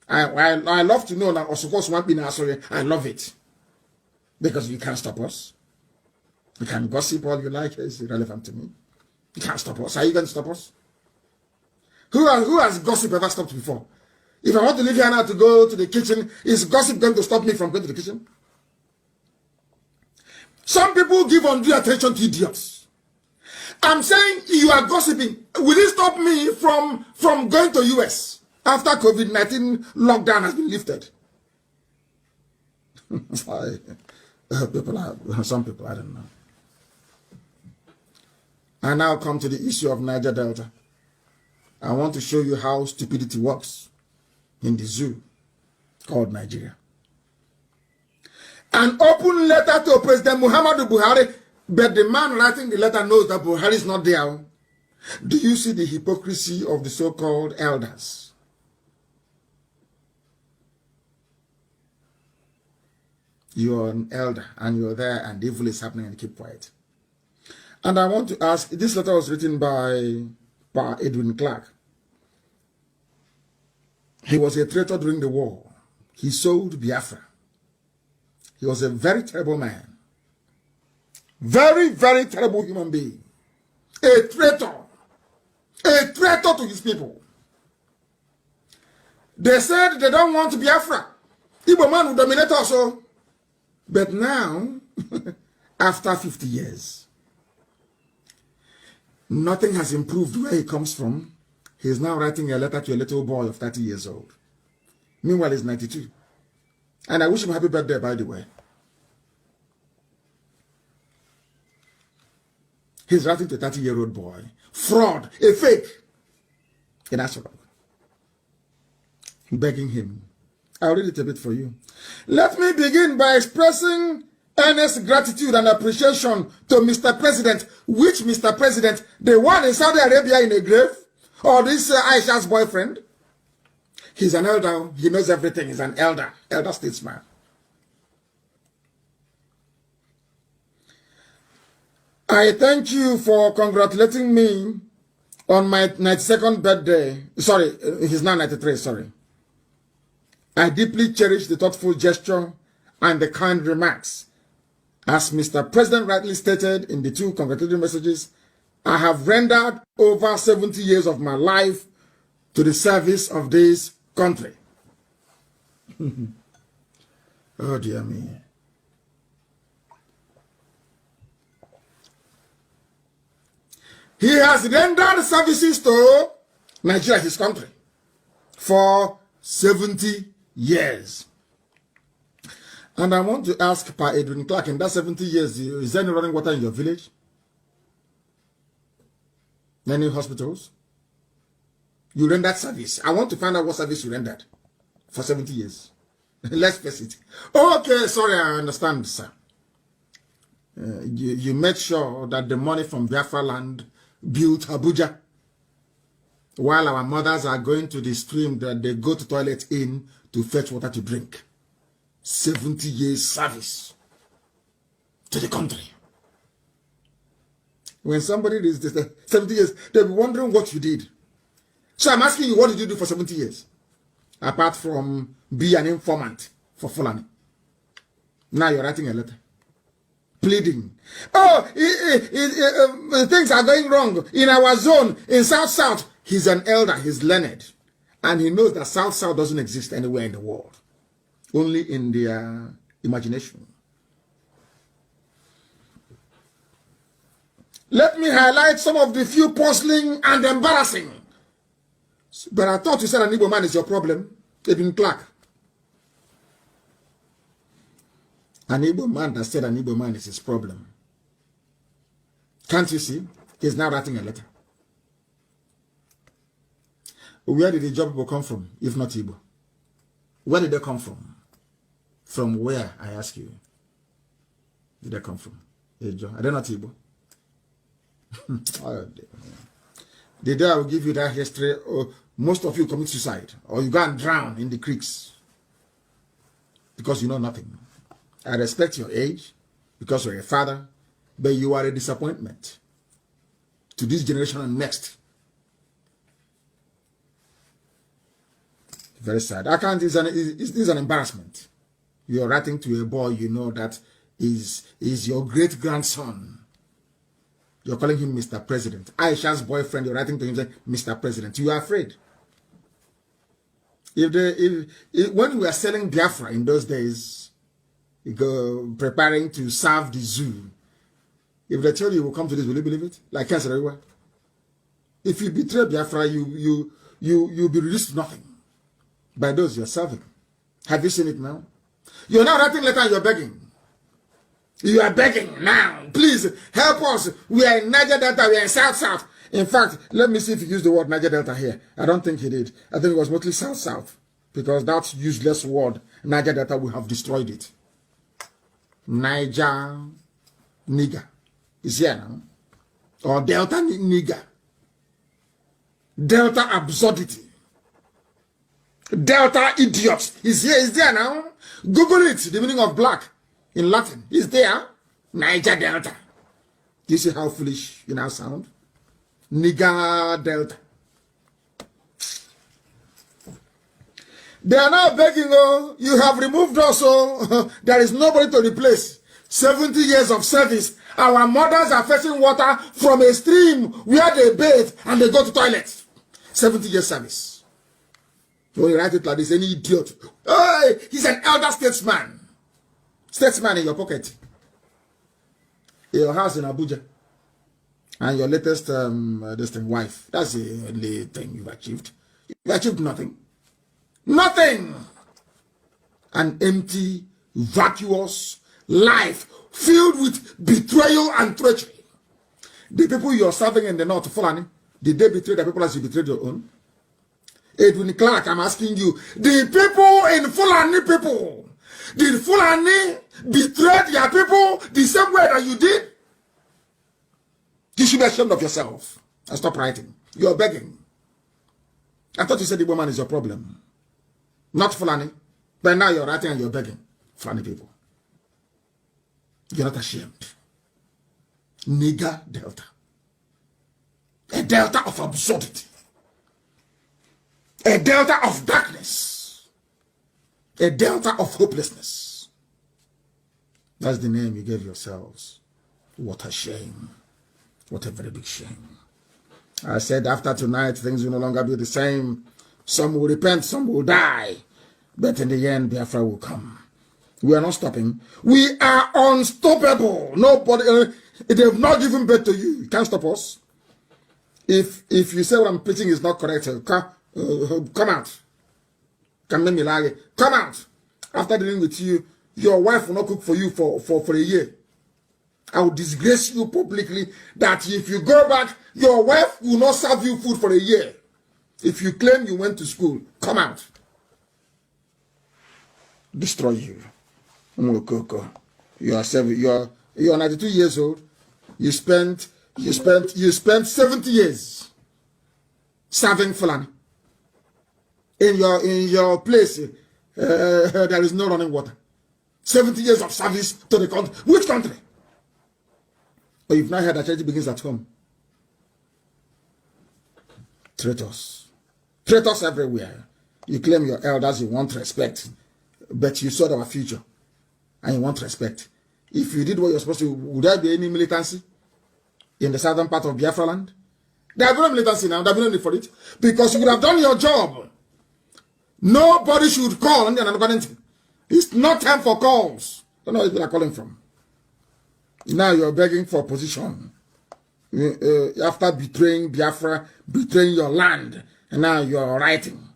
I love to know that I love it. Because you can't stop us. You can gossip all you like. It's irrelevant to me. You can't stop us. Are you going to stop us? Who has gossip ever stopped before? If I want to leave here now to go to the kitchen, is gossip going to stop me from going to the kitchen? Some people give undue attention to idiots. I'm saying you are gossiping. Will it stop me from going to US after COVID-19 lockdown has been lifted? Some people, I don't know. I now come to the issue of Niger Delta. I want to show you how stupidity works in the zoo called Nigeria. An open letter to President Muhammadu Buhari, but the man writing the letter knows that Buhari is not there. Do you see the hypocrisy of the so-called elders? You're an elder and you're there and evil is happening and keep quiet. And I want to ask, this letter was written by Edwin Clark. He was a traitor during the war. He sold Biafra. He was a very terrible man. Very, very terrible human being. A traitor. A traitor to his people. They said they don't want Biafra. Igbo man will dominate also. But now, after 50 years, nothing has improved where he comes from. He is now writing a letter to a little boy of 30 years old. Meanwhile, he's 92. And I wish him happy birthday, by the way. He's writing to a 30-year-old boy. Fraud, a fake. In Asura. Begging him. I'll read it a bit for you. Let me begin by expressing earnest gratitude and appreciation to Mr. President. Which Mr. President? The one in Saudi Arabia in a grave? Or this Aisha's boyfriend? He's an elder. He knows everything. He's an elder. Elder statesman. I thank you for congratulating me on my 92nd birthday. Sorry, he's now 93, sorry. I deeply cherish the thoughtful gesture and the kind remarks. As Mr. President rightly stated in the two congratulatory messages, I have rendered over 70 years of my life to the service of this country. Oh dear me. He has rendered services to Nigeria, his country, for 70 years. And I want to ask Pa Edwin Clark, in that 70 years, is there any running water in your village? Any hospitals? You rendered service. I want to find out what service you rendered for 70 years. Let's face it. Okay, sorry, I understand, sir. You made sure that the money from Biafra land built Abuja, while our mothers are going to the stream that they go to toilet in to fetch water to drink. 70 years service to the country. When somebody reads this 70 years, they'll be wondering what you did. So I'm asking you, what did you do for 70 years? Apart from be an informant for Fulani. Now you're writing a letter. Pleading. Oh, things are going wrong in our zone, in South. He's an elder, he's learned. And he knows that South doesn't exist anywhere in the world. Only in their imagination. Let me highlight some of the few puzzling and embarrassing. But I thought you said an Igbo man is your problem. Edwin Clark. An Igbo man that said an Igbo man is his problem. Can't you see? He's now writing a letter. Where did the job people come from, if not Igbo? Where did they come from? From where, I ask you? Did they come from? Are they not Igbo? The day I will give you that history, most of you commit suicide, or you go and drown in the creeks because you know nothing. I respect your age because you're a father, but you are a disappointment to this generation and next. Very sad. I can't. It's an embarrassment. You're writing to a boy you know that is your great grandson. You're calling him Mr. President. Aisha's boyfriend. You're writing to him saying, Mr. President. You are afraid. When we were selling Biafra in those days, preparing to serve the zoo, if they tell you will come to this, will you believe it? Like cancer everywhere. If you betray Biafra, you'll be reduced to nothing by those you're serving. Have you seen it now? You're now writing letter and you're begging. You are begging now. Please help us. We are in Niger Delta. We are in South. In fact, let me see if he used the word Niger Delta here. I don't think he did. I think it was mostly South. Because that useless word, Niger Delta, we have destroyed it. Niger nigger is here now. Or Delta nigger. Delta absurdity. Delta idiot is here. Is there now. Google it. The meaning of black in Latin is there. Niger Delta. Do you see how foolish you now sound? Nigger Delta. They are now begging, oh, you have removed us, oh, there is nobody to replace. 70 years of service. Our mothers are fetching water from a stream where they bathe and they go to toilets. 70 years service. When you write it like this, any idiot. Hey, he's an elder statesman. Statesman in your pocket. In your house in Abuja. And your latest wife. That's the only thing you've achieved. You've achieved nothing. Nothing. An empty, vacuous life filled with betrayal and treachery. The people you're serving in the north, Fulani, did they betray the people as you betrayed your own? Edwin Clark, I'm asking you, the people in Fulani people, did Fulani betray their people the same way that you did? You should be ashamed of yourself and stop writing. You're begging. I thought you said the woman is your problem. Not Fulani. But now you're writing and you're begging. Fulani people. You're not ashamed. Nigger Delta. A Delta of absurdity. A Delta of darkness. A Delta of hopelessness. That's the name you gave yourselves. What a shame. What a very big shame. I said after tonight, things will no longer be the same. Some will repent, some will die. But in the end, Biafra will come. We are not stopping. We are unstoppable. Nobody, they have not given birth to you. You can't stop us. If you say what I'm preaching is not correct, come out. Come out. After dealing with you, your wife will not cook for you for a year. I will disgrace you publicly that if you go back, your wife will not serve you food for a year. If you claim you went to school, come out. Destroy you. You are 92 years old. You spent 70 years serving Fulani. In your place, there is no running water. 70 years of service to the country. Which country? But you've not heard that charity begins at home. Traitors. Traitors everywhere. You claim your elders, you want respect. But you saw our future. And you want respect. If you did what you're supposed to, would there be any militancy in the southern part of Biafra land? There will be no militancy now. There will be no need for it. Because you would have done your job. Nobody should call. It's not time for calls. I don't know where people are calling from. Now you're begging for position. After betraying Biafra, betraying your land, and now you're writing.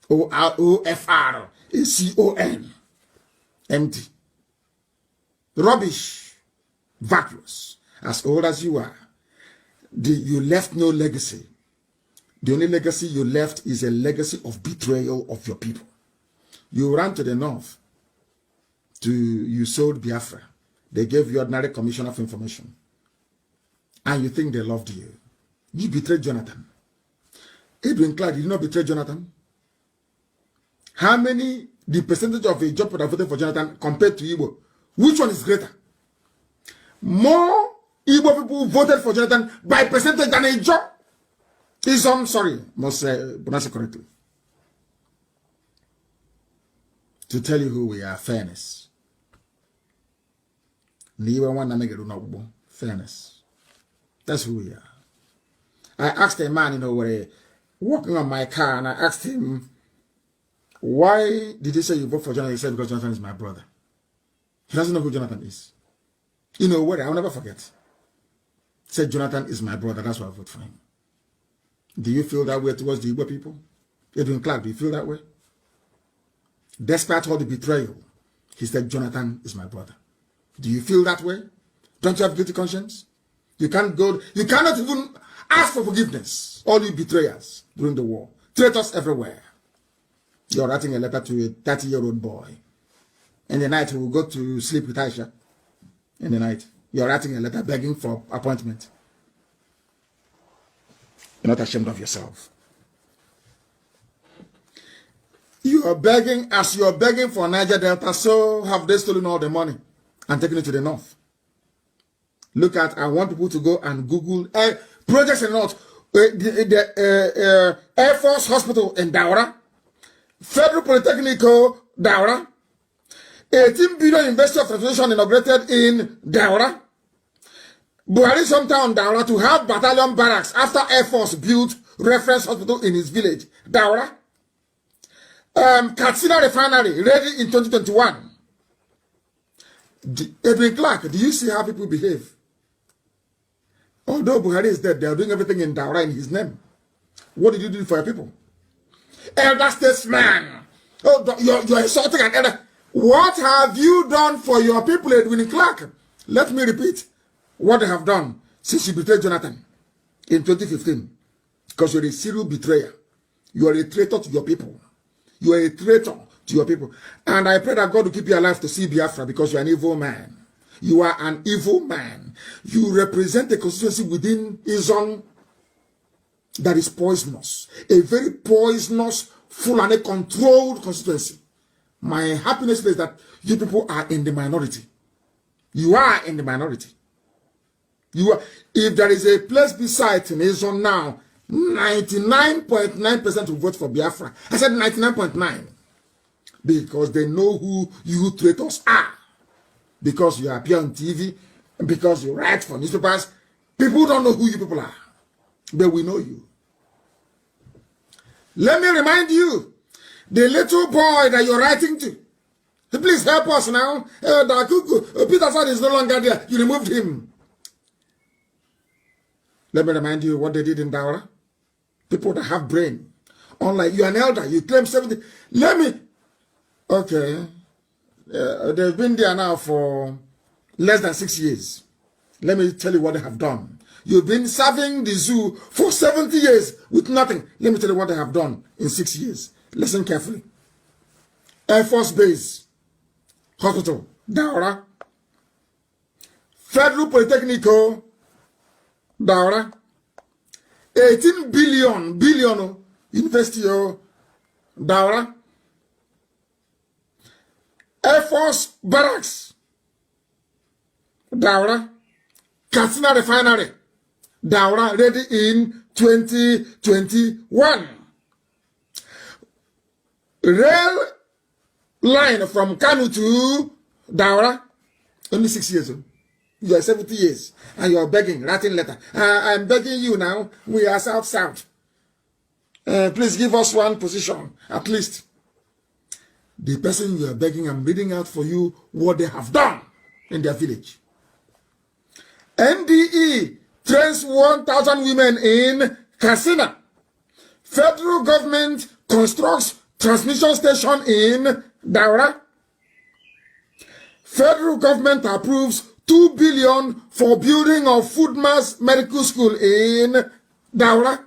OFRACON. Empty. Rubbish. Vacuous. As old as you are. You left no legacy. The only legacy you left is a legacy of betrayal of your people. You ran to the north. You sold Biafra. They gave you ordinary commission of information. And you think they loved you. You betrayed Jonathan. Edwin Clark, did you not betray Jonathan? How many, the percentage of a job that voted for Jonathan compared to Igbo? Which one is greater? More Igbo people voted for Jonathan by percentage than a job. I'm sorry, must pronounce it correctly. to tell you who we are. Fairness. Fairness. That's who we are. I asked a man, walking on my car, and I asked him, why did you say you vote for Jonathan? He said, because Jonathan is my brother. He doesn't know who Jonathan is. You know what? I'll never forget. He said, Jonathan is my brother. That's why I vote for him. Do you feel that way towards the Igbo people? Edwin Clark, do you feel that way? Despite all the betrayal, he said, Jonathan is my brother. Do you feel that way? Don't you have guilty conscience? You cannot even ask for forgiveness. All you betrayers during the war. Traitors everywhere. You're writing a letter to a 30-year-old boy. In the night, he will go to sleep with Aisha. In the night, you're writing a letter begging for appointment. You're not ashamed of yourself. You are begging, as you are begging for Niger Delta, so have they stolen all the money and taken it to the north. Look at, I want people to go and Google projects in the north. The Air Force Hospital in Daura, Federal Polytechnic Daura, 18 billion University of Translation inaugurated in Daura, Buhari's hometown Daura to have battalion barracks after Air Force built reference hospital in his village, Daura. Katsina refinery ready in 2021. Edwin Clark, do you see how people behave? Although Buhari is dead, they are doing everything in Daura in his name. What did you do for your people? Elder statesman. Oh, you're insulting an elder. What have you done for your people, Edwin Clark? Let me repeat what they have done since you betrayed Jonathan in 2015. Because you're a serial betrayer. You are a traitor to your people. You are a traitor to your people. And I pray that God will keep you alive to see Biafra because you are an evil man. You are an evil man. You represent a constituency within Izon that is poisonous. A very poisonous, full and controlled constituency. My happiness is that you people are in the minority. You are in the minority. You are. If there is a place beside in Izon now, 99.9% will vote for Biafra. I said 99.9 because they know who you traitors are. Because you appear on TV, and because you write for newspapers, people don't know who you people are. But we know you. Let me remind you, the little boy that you're writing to, please help us now. Peter Sad is no longer there. You removed him. Let me remind you what they did in Daura. People that have brain. Unlike you're an elder, you claim 70. Let me. Okay. They've been there now for less than 6 years. Let me tell you what they have done. You've been serving the zoo for 70 years with nothing. Let me tell you what they have done in 6 years. Listen carefully. Air Force Base, Hospital, Daura. Federal Polytechnic, Daura. 18 billion, University, Daura. Air Force Barracks, Daura. Katsina Refinery, Daura, ready in 2021. Rail line from Kanu to Daura, only 6 years old. You are 70 years, and you are begging, writing letter. I'm begging you now, we are South. Please give us one position, at least. The person you are begging, I'm reading out for you what they have done in their village. NDE trains 1,000 women in Katsina. Federal government constructs transmission station in Daura. Federal government approves 2 billion for building of Food Mass Medical School in Daura.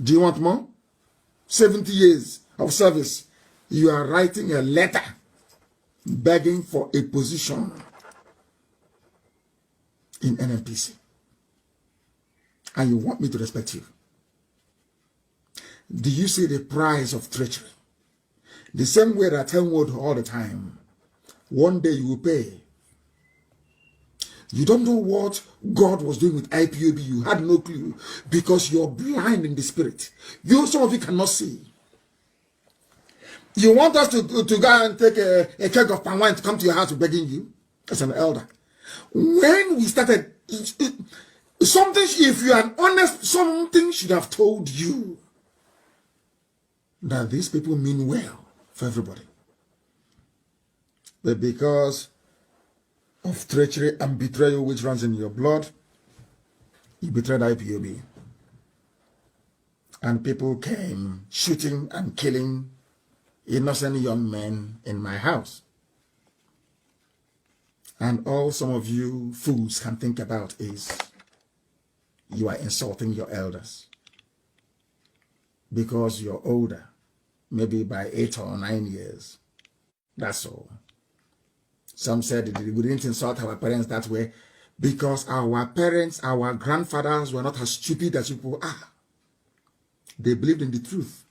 Do you want more? 70 years of service. You are writing a letter begging for a position in NNPC. And you want me to respect you. Do you see the price of treachery? The same way that I tell word all the time. One day you will pay. You don't know what God was doing with IPOB. You had no clue because you're blind in the spirit. Some of you cannot see. You want us to go and take a keg of palm wine to come to your house begging you as an elder. When we started, something, if you are honest, something should have told you that these people mean well for everybody. But because of treachery and betrayal which runs in your blood, you betrayed IPOB. And people came shooting and killing innocent young men in my house. And all some of you fools can think about is you are insulting your elders because you're older, maybe by 8 or 9 years. That's all. Some said we didn't insult our parents that way because our parents, our grandfathers were not as stupid as people are. They believed in the truth.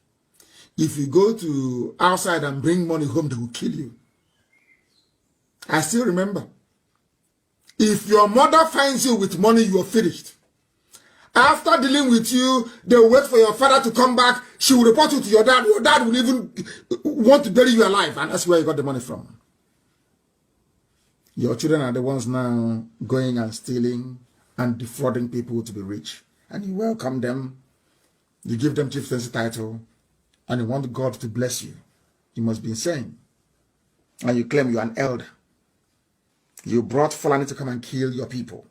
If you go to outside and bring money home, they will kill you. I still remember. If your mother finds you with money, you are finished. After dealing with you, they will wait for your father to come back. She will report you to your dad. Your dad will even want to bury you alive. And that's where you got the money from. Your children are the ones now going and stealing and defrauding people to be rich. And you welcome them. You give them chieftaincy title. And you want God to bless you. You must be insane. And you claim you're an elder. You brought Fulani to come and kill your people.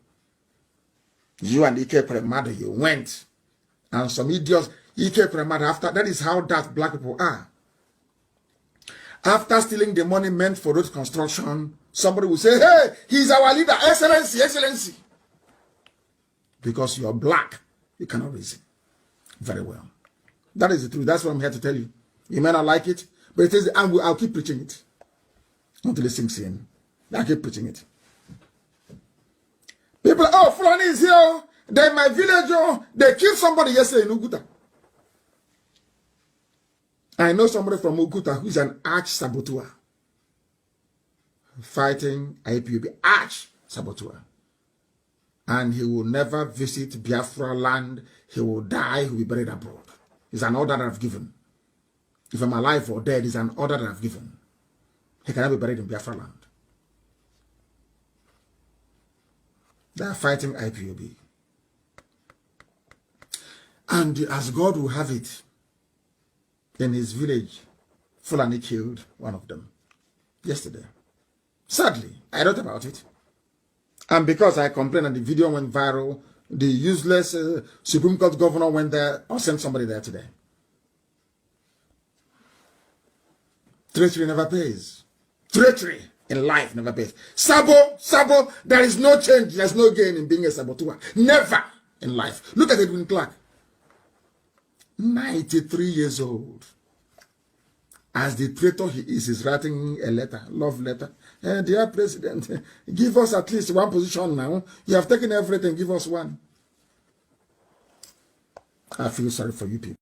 You and Ike Premada, you went. And some idiots, Ike Premada, after, that is how that black people are. After stealing the money meant for road construction, somebody will say, hey, he's our leader, excellency, excellency. Because you're black, you cannot reason very well. That is the truth. That's what I'm here to tell you. You may not like it, but it is, and I'll keep preaching it until it sinks in. I'll keep preaching it. People, oh, Fulani is here. They're in my village. Oh, they killed somebody yesterday in Uguta. I know somebody from Uguta who's an arch saboteur fighting IPOB, arch saboteur. And he will never visit Biafra land. He will die. He will be buried abroad. It's an order that I've given. If I'm alive or dead, it's an order that I've given. He cannot be buried in Biafra land. They are fighting IPOB. And as God will have it, in his village, Fulani killed one of them yesterday. Sadly, I wrote about it. And because I complained and the video went viral, the useless Supreme Court governor went there or sent somebody there today. Treachery never pays. Treachery in life never pays. Sabo, there is no change, there's no gain in being a saboteur. Never in life. Look at Edwin Clark. 93 years old. As the traitor he is, he's writing a letter, love letter. Dear President, give us at least one position now. You have taken everything, give us one. I feel sorry for you people.